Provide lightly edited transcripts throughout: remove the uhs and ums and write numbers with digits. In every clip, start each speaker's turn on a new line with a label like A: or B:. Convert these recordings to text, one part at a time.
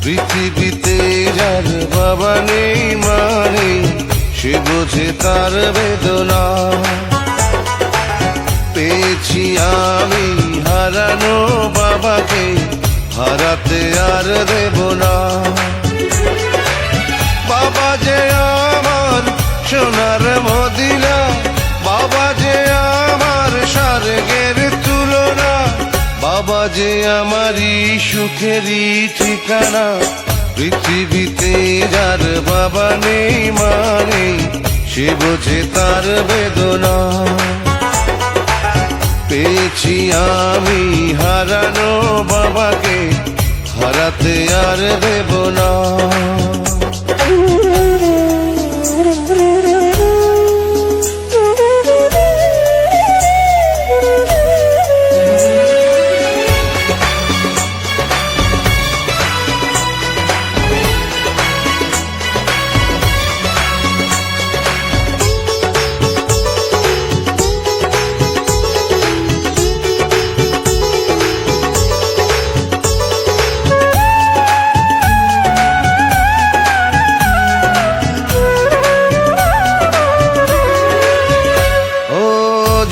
A: পৃথিবীতে যার বাবা নেই মানে সে বোঝে তার বেদনা। পেয়েছি আমি হারানো বাবাকে, হারাতে আর দেব না। বাবা যে আমার সোনার মদিনা, বাবা যে আমার স্বর্গের তুলনা, বাবা যে আমারই সুখেরই ঠিকানা। পৃথিবীতে যার বাবা নেই মানে সে বোঝে তার বেদনা। পেয়েছি আমি হারানো বাবাকে, হারাতে আর দেব না।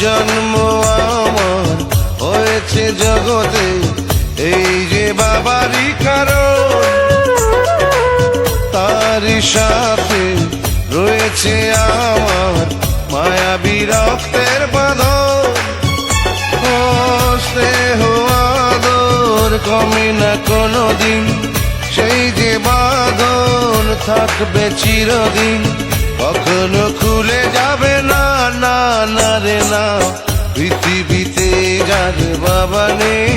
A: জন্ম আমার হয়েছে জগতে এই যে বাবারই কারণ, তারই সাথে রয়েছে আমার মায়াবী রক্তের বাঁধন। ও স্নেহ আদর কমে না কোনোদিন, সেই যে বাঁধন থাকবে চিরদিন, কখনো খুলে যাবে না, না না রে না। পৃথিবীতে যার বাবা নেই।